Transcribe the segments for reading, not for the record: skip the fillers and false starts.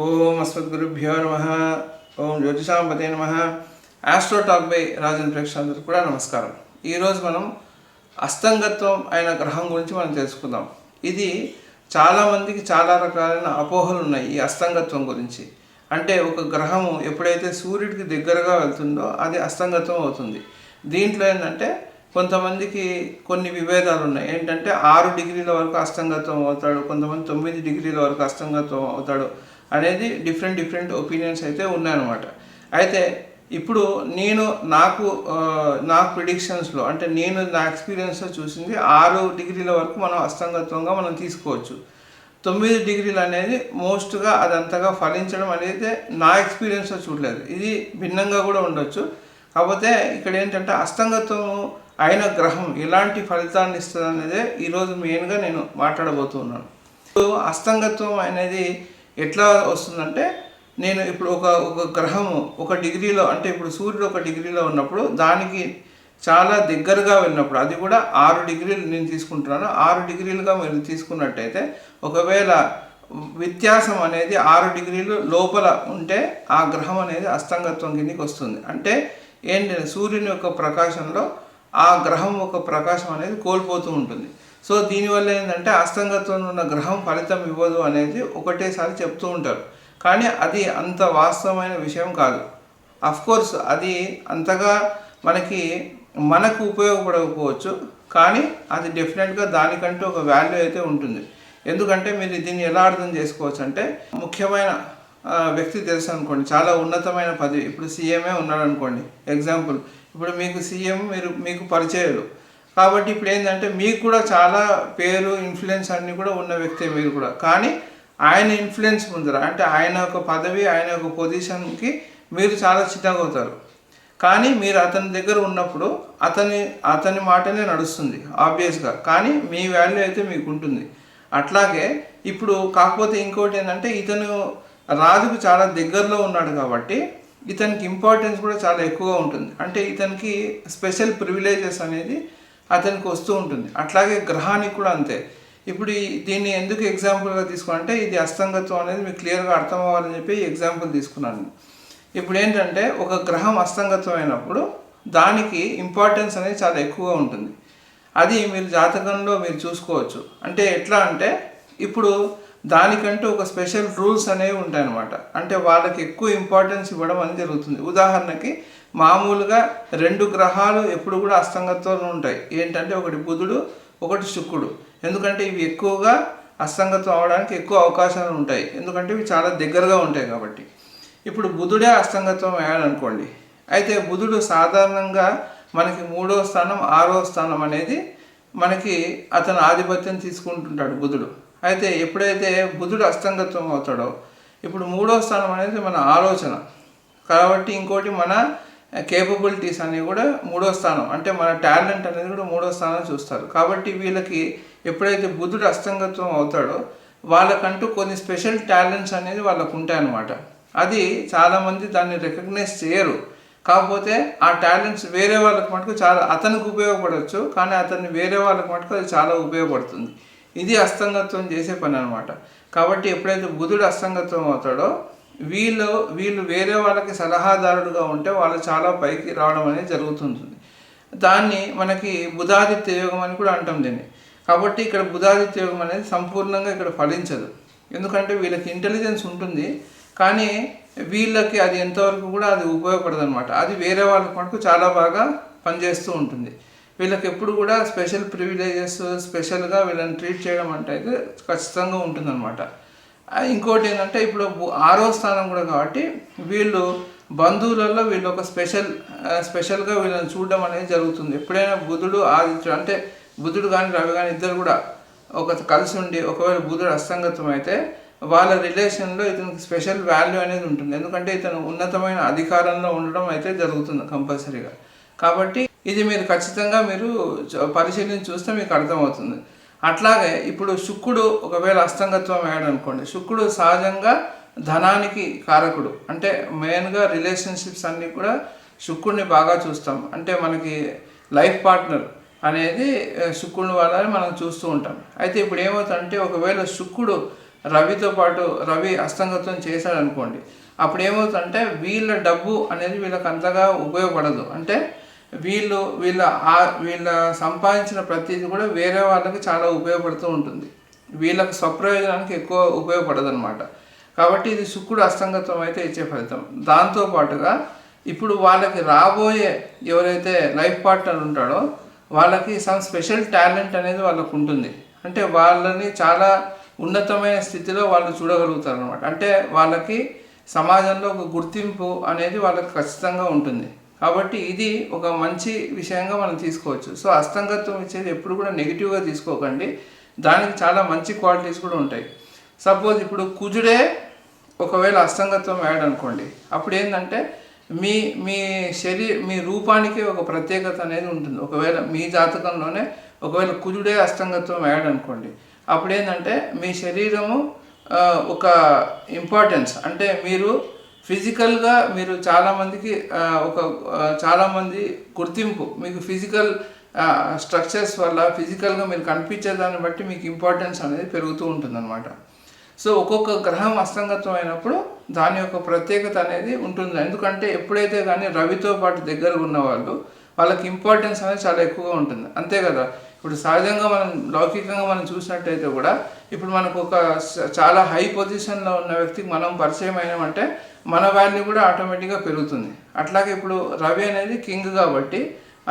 ఓం అస్మద్గురుభ్యో నమః. ఓం జ్యోతిషాంపతే నమః. ఆస్ట్రో టాక్ బై రాజన్ ప్రేక్షకులందరికీ కూడా నమస్కారం. ఈరోజు మనం అస్తంగత్వం అయిన గ్రహం గురించి మనం తెలుసుకుందాం. ఇది చాలామందికి చాలా రకాలైన అపోహలు ఉన్నాయి ఈ అస్తంగత్వం గురించి. అంటే ఒక గ్రహము ఎప్పుడైతే సూర్యుడికి దగ్గరగా వెళ్తుందో అది అస్తంగత్వం అవుతుంది. దీంట్లో ఏంటంటే కొంతమందికి కొన్ని విభేదాలు ఉన్నాయి. ఏంటంటే 6 డిగ్రీల వరకు అస్తంగత్వం అవుతాడు, కొంతమంది 9 డిగ్రీల వరకు అస్తంగత్వం అవుతాడు అనేది డిఫరెంట్ ఒపీనియన్స్ అయితే ఉన్నాయన్నమాట. అయితే ఇప్పుడు నాకు ప్రిడిక్షన్స్లో అంటే నేను నా ఎక్స్పీరియన్స్లో చూసింది 6 డిగ్రీల వరకు మనం అస్తంగత్వంగా మనం తీసుకోవచ్చు. 9 డిగ్రీలు అనేది మోస్ట్గా అది అంతగా ఫలించడం అనేది నా ఎక్స్పీరియన్స్లో చూడలేదు. ఇది భిన్నంగా కూడా ఉండొచ్చు. కాకపోతే ఇక్కడ ఏంటంటే అస్తంగత్వం అయిన గ్రహం ఎలాంటి ఫలితాన్ని ఇస్తుంది అనేది ఈరోజు మెయిన్గా నేను మాట్లాడబోతున్నాను. ఇప్పుడు అస్తంగత్వం అనేది ఎట్లా వస్తుందంటే నేను ఇప్పుడు ఒక గ్రహము 1 డిగ్రీలో అంటే ఇప్పుడు సూర్యుడు 1 డిగ్రీలో ఉన్నప్పుడు దానికి చాలా దగ్గరగా వెళ్ళినప్పుడు అది కూడా 6 డిగ్రీలు నేను తీసుకుంటున్నాను. 6 డిగ్రీలుగా మీరు తీసుకున్నట్టయితే ఒకవేళ వ్యత్యాసం అనేది 6 డిగ్రీలు లోపల ఉంటే ఆ గ్రహం అనేది అస్తంగత్వం కిందకి వస్తుంది. అంటే ఏంటంటే సూర్యుని యొక్క ప్రకాశంలో ఆ గ్రహం యొక్క ప్రకాశం అనేది కోల్పోతూ ఉంటుంది. సో దీనివల్ల ఏంటంటే అస్తంగత్వంలో ఉన్న గ్రహం ఫలితం ఇవ్వదు అనేది ఒకటేసారి చెప్తూ ఉంటారు. కానీ అది అంత వాస్తవమైన విషయం కాదు. అఫ్కోర్స్ అది అంతగా మనకు ఉపయోగపడకపోవచ్చు, కానీ అది డెఫినెట్గా దానికంటూ ఒక వాల్యూ అయితే ఉంటుంది. ఎందుకంటే మీరు దీన్ని ఎలా అర్థం చేసుకోవచ్చు అంటే ముఖ్యమైన వ్యక్తి తెలుసు అనుకోండి, చాలా ఉన్నతమైన పదవి, ఇప్పుడు సీఎంఏ ఉన్నాడు అనుకోండి ఎగ్జాంపుల్. ఇప్పుడు మీకు సీఎం మీకు పరిచయాలు కాబట్టి ఇప్పుడు ఏంటంటే మీకు కూడా చాలా పేరు ఇన్ఫ్లుయెన్స్ అన్నీ కూడా ఉన్న వ్యక్తే మీరు కూడా. కానీ ఆయన ఇన్ఫ్లుయెన్స్ ముందర అంటే ఆయన ఒక పదవి ఆయన ఒక పొజిషన్కి మీరు చాలా చిన్నగవుతారు. కానీ మీరు అతని దగ్గర ఉన్నప్పుడు అతని మాటనే నడుస్తుంది ఆబ్వియస్గా, కానీ మీ వాల్యూ అయితే మీకు ఉంటుంది. అట్లాగే ఇప్పుడు కాకపోతే ఇంకోటి ఏంటంటే ఇతను రాజుకు చాలా దగ్గరలో ఉన్నాడు కాబట్టి ఇతనికి ఇంపార్టెన్స్ కూడా చాలా ఎక్కువగా ఉంటుంది. అంటే ఇతనికి స్పెషల్ ప్రివిలేజెస్ అనేది అతనికి వస్తూ ఉంటుంది. అట్లాగే గ్రహానికి కూడా అంతే. ఇప్పుడు దీన్ని ఎందుకు ఎగ్జాంపుల్గా తీసుకున్నానంటే ఇది అస్తంగత్వం అనేది మీకు క్లియర్గా అర్థం అవ్వాలని చెప్పి ఎగ్జాంపుల్ తీసుకున్నాను. ఇప్పుడు ఏంటంటే ఒక గ్రహం అస్తంగత్వం అయినప్పుడు దానికి ఇంపార్టెన్స్ అనేది చాలా ఎక్కువగా ఉంటుంది. అది మీరు జాతకంలో మీరు చూసుకోవచ్చు. అంటే ఎట్లా అంటే ఇప్పుడు దానికంటూ ఒక స్పెషల్ రూల్స్ అనేవి ఉంటాయన్నమాట. అంటే వాళ్ళకి ఎక్కువ ఇంపార్టెన్స్ ఇవ్వడం అనేది జరుగుతుంది. ఉదాహరణకి మామూలుగా 2 గ్రహాలు ఎప్పుడు కూడా అస్తంగత్వంలో ఉంటాయి. ఏంటంటే ఒకటి బుధుడు, ఒకటి శుక్రుడు. ఎందుకంటే ఇవి ఎక్కువగా అస్తంగత్వం అవడానికి ఎక్కువ అవకాశాలు ఉంటాయి, ఎందుకంటే ఇవి చాలా దగ్గరగా ఉంటాయి కాబట్టి. ఇప్పుడు బుధుడే అస్తంగత్వం అయ్యాడనుకోండి, అయితే బుధుడు సాధారణంగా మనకి 3వ స్థానం 6వ స్థానం అనేది మనకి అతను ఆధిపత్యం తీసుకుంటుంటాడు బుధుడు. అయితే ఎప్పుడైతే బుధుడు అస్తంగత్వం అవుతాడో ఇప్పుడు 3వ స్థానం అనేది మన ఆలోచన కాబట్టి, ఇంకోటి మన కేపబిలిటీస్ అనేవి కూడా 3వ స్థానం అంటే మన టాలెంట్ అనేది కూడా 3వ స్థానం చూస్తారు. కాబట్టి వీళ్ళకి ఎప్పుడైతే బుధుడు అస్తంగత్వం అవుతాడో వాళ్ళకంటూ కొన్ని స్పెషల్ టాలెంట్స్ అనేది వాళ్ళకు ఉంటాయన్నమాట. అది చాలామంది దాన్ని రికగ్నైజ్ చేయరు. కాకపోతే ఆ టాలెంట్స్ వేరే వాళ్ళకి మటుకు చాలా అతనికి ఉపయోగపడవచ్చు, కానీ అతన్ని వేరే వాళ్ళకి మటుకు అది చాలా ఉపయోగపడుతుంది. ఇది అస్తంగత్వం చేసే పని అనమాట. కాబట్టి ఎప్పుడైతే బుధుడు అస్తంగత్వం అవుతాడో వీళ్ళు వేరే వాళ్ళకి సలహాదారుడుగా ఉంటే వాళ్ళు చాలా పైకి రావడం అనేది జరుగుతుంటుంది. దాన్ని మనకి బుధాదిత్య యోగం అని కూడా అంటాం దీన్ని. కాబట్టి ఇక్కడ బుధాదిత్య యోగం అనేది సంపూర్ణంగా ఇక్కడ ఫలించదు. ఎందుకంటే వీళ్ళకి ఇంటెలిజెన్స్ ఉంటుంది, కానీ వీళ్ళకి అది ఎంతవరకు కూడా అది ఉపయోగపడదు అనమాట. అది వేరే వాళ్ళకి మటుకు చాలా బాగా పనిచేస్తూ ఉంటుంది. వీళ్ళకి ఎప్పుడు కూడా స్పెషల్ ప్రివిలేజెస్ స్పెషల్గా వీళ్ళని ట్రీట్ చేయడం అంటే అయితే ఖచ్చితంగా ఉంటుందన్నమాట. ఇంకోటి ఏంటంటే ఇప్పుడు 6వ స్థానం కూడా కాబట్టి వీళ్ళు బంధువులలో వీళ్ళు ఒక స్పెషల్గా వీళ్ళని చూడడం అనేది జరుగుతుంది. ఎప్పుడైనా బుధుడు ఆదిత్యుడు అంటే బుధుడు కానీ రవి కానీ ఇద్దరు కూడా కలిసి ఉండి ఒకవేళ బుధుడు అస్తంగత్వం అయితే వాళ్ళ రిలేషన్లో ఇతనికి స్పెషల్ వాల్యూ అనేది ఉంటుంది. ఎందుకంటే ఇతను ఉన్నతమైన అధికారంలో ఉండడం అయితే జరుగుతుంది కంపల్సరీగా. కాబట్టి ఇది మీరు ఖచ్చితంగా మీరు పరిశీలించి చూస్తే మీకు అర్థమవుతుంది. అట్లాగే ఇప్పుడు శుక్రుడు ఒకవేళ అస్తంగత్వం అయ్యాడు అనుకోండి, శుక్రుడు సహజంగా ధనానికి కారకుడు. అంటే మెయిన్గా రిలేషన్షిప్స్ అన్నీ కూడా శుక్రుడిని బాగా చూస్తాం. అంటే మనకి లైఫ్ పార్ట్నర్ అనేది శుక్రుని వల్ల మనం చూస్తూ ఉంటాం. అయితే ఇప్పుడు ఏమవుతుందంటే ఒకవేళ శుక్రుడు రవితో పాటు రవి అస్తంగత్వం చేశాడు అనుకోండి, అప్పుడు ఏమవుతుందంటే వీళ్ళ డబ్బు అనేది వీళ్ళకి అంతగా ఉపయోగపడదు. అంటే వీళ్ళ సంపాదించిన ప్రతిదీ కూడా వేరే వాళ్ళకి చాలా ఉపయోగపడుతూ ఉంటుంది, వీళ్ళకి స్వప్రయోజనానికి ఎక్కువ ఉపయోగపడదు అనమాట. కాబట్టి ఇది శుక్రుడు అస్తంగత్వం అయితే ఇచ్చే ఫలితం. దాంతోపాటుగా ఇప్పుడు వాళ్ళకి రాబోయే ఎవరైతే లైఫ్ పార్ట్నర్ ఉంటాడో వాళ్ళకి సమ్ స్పెషల్ టాలెంట్ అనేది వాళ్ళకు ఉంటుంది. అంటే వాళ్ళని చాలా ఉన్నతమైన స్థితిలో వాళ్ళు చూడగలుగుతారు అనమాట. అంటే వాళ్ళకి సమాజంలో ఒక గుర్తింపు అనేది వాళ్ళకి ఖచ్చితంగా ఉంటుంది. కాబట్టి ఇది ఒక మంచి విషయంగా మనం తీసుకోవచ్చు. సో అస్తంగత్వం ఇచ్చేది ఎప్పుడు కూడా నెగిటివ్గా తీసుకోకండి, దానికి చాలా మంచి క్వాలిటీస్ కూడా ఉంటాయి. సపోజ్ ఇప్పుడు కుజుడే ఒకవేళ అస్తంగత్వం యాడ్ అనుకోండి, అప్పుడు ఏంటంటే మీ రూపానికి ఒక ప్రత్యేకత అనేది ఉంటుంది. ఒకవేళ మీ జాతకంలోనే ఒకవేళ కుజుడే అస్తంగత్వం యాడ్ అనుకోండి, అప్పుడు ఏంటంటే మీ శరీరము ఒక ఇంపార్టెన్స్, అంటే మీరు ఫిజికల్గా మీరు చాలామందికి చాలామంది గుర్తింపు, మీకు ఫిజికల్ స్ట్రక్చర్స్ వల్ల ఫిజికల్గా మీరు కనిపించేదాన్ని బట్టి మీకు ఇంపార్టెన్స్ అనేది పెరుగుతూ ఉంటుందన్నమాట. సో ఒక్కొక్క గ్రహం అస్తంగత్వం అయినప్పుడు దాని యొక్క ప్రత్యేకత అనేది ఉంటుంది. ఎందుకంటే ఎప్పుడైతే కానీ రవితో పాటు దగ్గర ఉన్న వాళ్ళకి ఇంపార్టెన్స్ అనేది చాలా ఎక్కువగా ఉంటుంది, అంతే కదా. ఇప్పుడు సహజంగా మనం లౌకికంగా మనం చూసినట్టయితే కూడా ఇప్పుడు మనకు ఒక చాలా హై పొజిషన్లో ఉన్న వ్యక్తికి మనం పరిచయం అయినామంటే మన వాల్యూ కూడా ఆటోమేటిక్గా పెరుగుతుంది. అట్లాగే ఇప్పుడు రవి అనేది కింగ్ కాబట్టి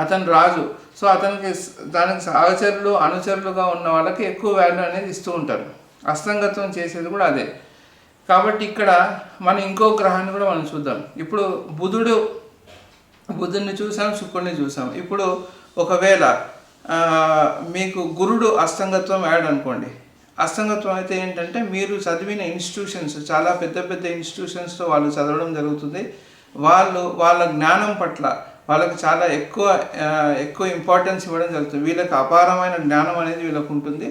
అతను రాజు, సో అతనికి దానికి సహచరులు అనుచరులుగా ఉన్న వాళ్ళకి ఎక్కువ వాల్యూ అనేది ఇస్తూ ఉంటారు. అస్తంగత్వం చేసేది కూడా అదే. కాబట్టి ఇక్కడ మనం ఇంకో గ్రహాన్ని కూడా మనం చూద్దాం. ఇప్పుడు బుధుడిని చూసాం, శుక్రుడిని చూసాం. ఇప్పుడు ఒకవేళ మీకు గురుడు అస్తంగత్వం యాడ్ అనుకోండి, అస్తంగత్వం అయితే ఏంటంటే మీరు చదివిన ఇన్స్టిట్యూషన్స్ చాలా పెద్ద పెద్ద ఇన్స్టిట్యూషన్స్లో వాళ్ళు చదవడం జరుగుతుంది. వాళ్ళ జ్ఞానం పట్ల వాళ్ళకి చాలా ఎక్కువ ఇంపార్టెన్స్ ఇవ్వడం జరుగుతుంది. వీళ్ళకి అపారమైన జ్ఞానం అనేది వీళ్ళకు ఉంటుంది.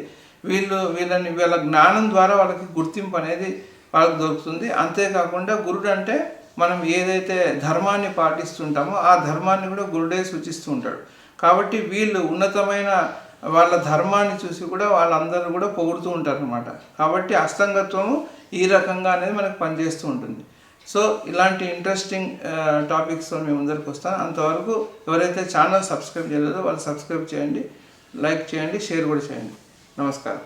వీళ్ళ జ్ఞానం ద్వారా వాళ్ళకి గుర్తింపు అనేది వాళ్ళకి దొరుకుతుంది. అంతేకాకుండా గురుడు అంటే మనం ఏదైతే ధర్మాన్ని పాటిస్తుంటామో ఆ ధర్మాన్ని కూడా గురుడే సూచిస్తూ ఉంటాడు. కాబట్టి వీళ్ళు ఉన్నతమైన వాళ్ళ ధర్మాన్ని చూసి కూడా వాళ్ళందరూ కూడా పొగుడుతూ ఉంటారు అన్నమాట. కాబట్టి అస్తంగత్వము ఈ రకంగా అనేది మనకు పనిచేస్తూ ఉంటుంది. సో ఇలాంటి ఇంట్రెస్టింగ్ టాపిక్స్తో మేము ముందరికి వస్తాను. అంతవరకు ఎవరైతే ఛానల్ సబ్స్క్రైబ్ చేయలేదో వాళ్ళు సబ్స్క్రైబ్ చేయండి, లైక్ చేయండి, షేర్ కూడా చేయండి. నమస్కారం.